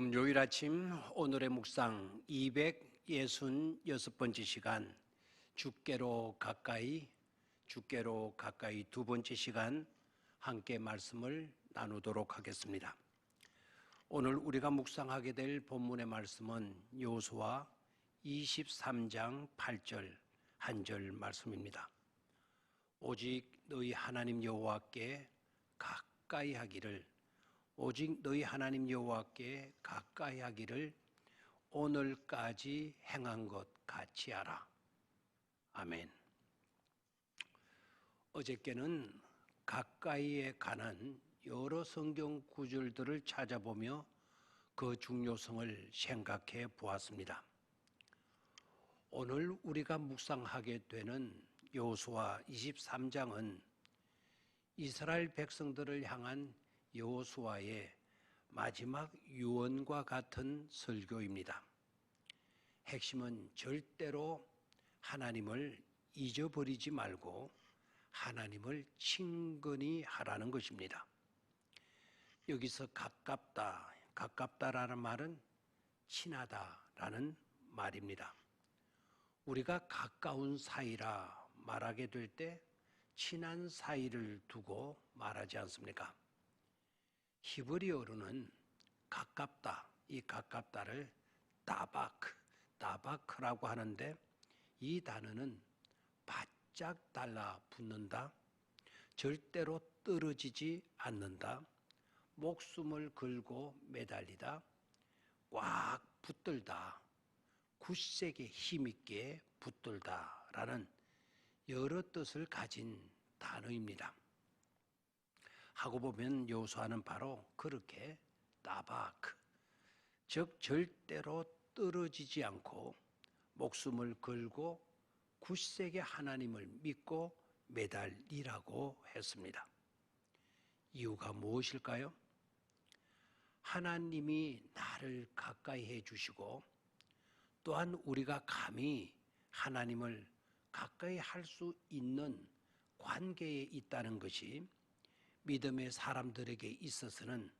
금요일 아침 오늘의 묵상 266번째 시간 주께로 가까이 두 번째 시간 함께 말씀을 나누도록 하겠습니다. 오늘 우리가 묵상하게 될 본문의 말씀은 여호수아 23장 8절 한 절 말씀입니다. 오직 너희 하나님 여호와께 가까이 하기를 오직 너희 하나님 여호와께 가까이 하기를 오늘까지 행한 것 같이 하라. 아멘. 어저께는 가까이에 관한 여러 성경 구절들을 찾아보며 그 중요성을 생각해 보았습니다. 오늘 우리가 묵상하게 되는 여호수아 23장은 이스라엘 백성들을 향한 여호수아의 마지막 유언과 같은 설교입니다. 핵심은 절대로 하나님을 잊어버리지 말고 하나님을 친근히 하라는 것입니다. 여기서 가깝다라는 말은 친하다라는 말입니다. 우리가 가까운 사이라 말하게 될 때 친한 사이를 두고 말하지 않습니까? 히브리어로는 가깝다, 이 가깝다를 따바크라고 하는데 이 단어는 바짝 달라붙는다, 절대로 떨어지지 않는다, 목숨을 걸고 매달리다, 꽉 붙들다, 굳세게 힘있게 붙들다라는 여러 뜻을 가진 단어입니다. 하고 보면 여호수아는 바로 그렇게 따바크, 즉 절대로 떨어지지 않고 목숨을 걸고 굳세게 하나님을 믿고 매달리라고 했습니다. 이유가 무엇일까요? 하나님이 나를 가까이 해주시고 또한 우리가 감히 하나님을 가까이 할 수 있는 관계에 있다는 것이 믿음의 사람들에게 있어서는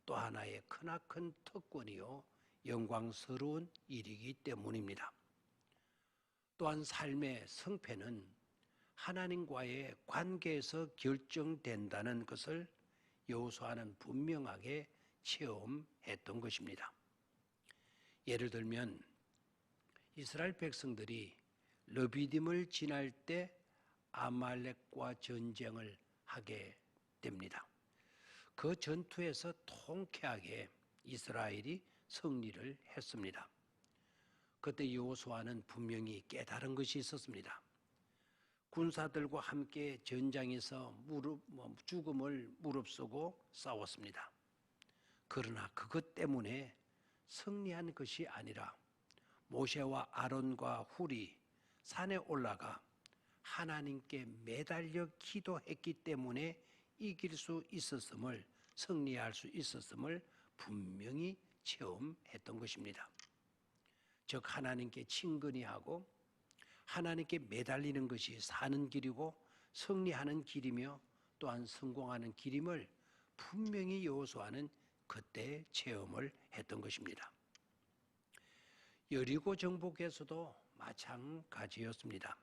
또 하나의 크나큰 특권이요 영광스러운 일이기 때문입니다. 또한 삶의 성패는 하나님과의 관계에서 결정된다는 것을 여호수아는 분명하게 체험했던 것입니다. 예를 들면 이스라엘 백성들이 르비딤을 지날 때 아말렉과 전쟁을 하게 됩니다. 그 전투에서 통쾌하게 이스라엘이 승리를 했습니다. 그때 여호수아는 분명히 깨달은 것이 있었습니다. 군사들과 함께 전장에서 죽음을 무릅쓰고 싸웠습니다. 그러나 그것 때문에 승리한 것이 아니라 모세와 아론과 훌이 산에 올라가 하나님께 매달려 기도했기 때문에 이길 수 있었음을, 승리할 수 있었음을 분명히 체험했던 것입니다. 즉 하나님께 친근히 하고 하나님께 매달리는 것이 사는 길이고 승리하는 길이며 또한 성공하는 길임을 분명히 여호수아는 그때 체험을 했던 것입니다. 여리고 정복에서도 마찬가지였습니다.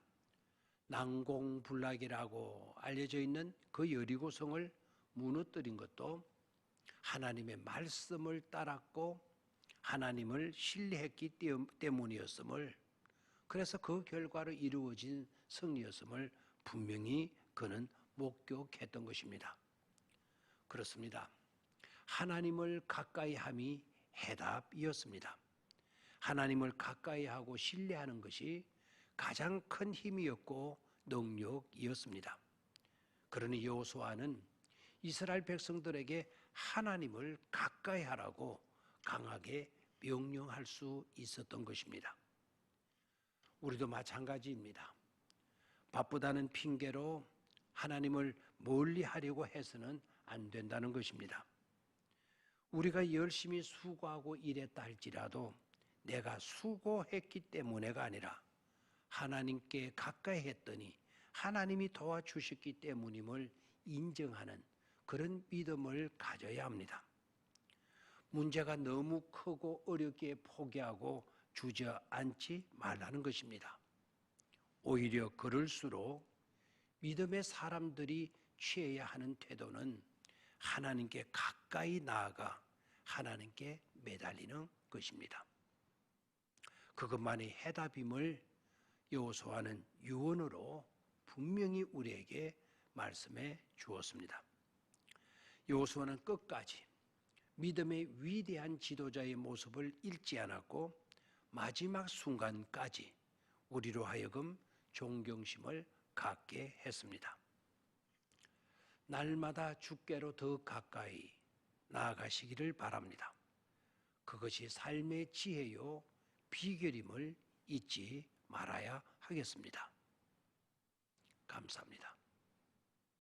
난공불락이라고 알려져 있는 그 여리고성을 무너뜨린 것도 하나님의 말씀을 따랐고 하나님을 신뢰했기 때문이었음을, 그래서 그 결과로 이루어진 승리였음을 분명히 그는 목격했던 것입니다. 그렇습니다. 하나님을 가까이 함이 해답이었습니다. 하나님을 가까이 하고 신뢰하는 것이 가장 큰 힘이었고 능력이었습니다. 그러니 여호수아는 이스라엘 백성들에게 하나님을 가까이 하라고 강하게 명령할 수 있었던 것입니다. 우리도 마찬가지입니다. 바쁘다는 핑계로 하나님을 멀리 하려고 해서는 안 된다는 것입니다. 우리가 열심히 수고하고 일했다 할지라도 내가 수고했기 때문에가 아니라 하나님께 가까이 했더니 하나님이 도와주셨기 때문임을 인정하는 그런 믿음을 가져야 합니다. 문제가 너무 크고 어렵기에 포기하고 주저앉지 말라는 것입니다. 오히려 그럴수록 믿음의 사람들이 취해야 하는 태도는 하나님께 가까이 나아가 하나님께 매달리는 것입니다. 그것만이 해답임을 여호수아는 유언으로 분명히 우리에게 말씀해 주었습니다. 여호수아는 끝까지 믿음의 위대한 지도자의 모습을 잃지 않았고 마지막 순간까지 우리로 하여금 존경심을 갖게 했습니다. 날마다 주께로 더 가까이 나아가시기를 바랍니다. 그것이 삶의 지혜요 비결임을 잊지 말아야 하겠습니다. 감사합니다.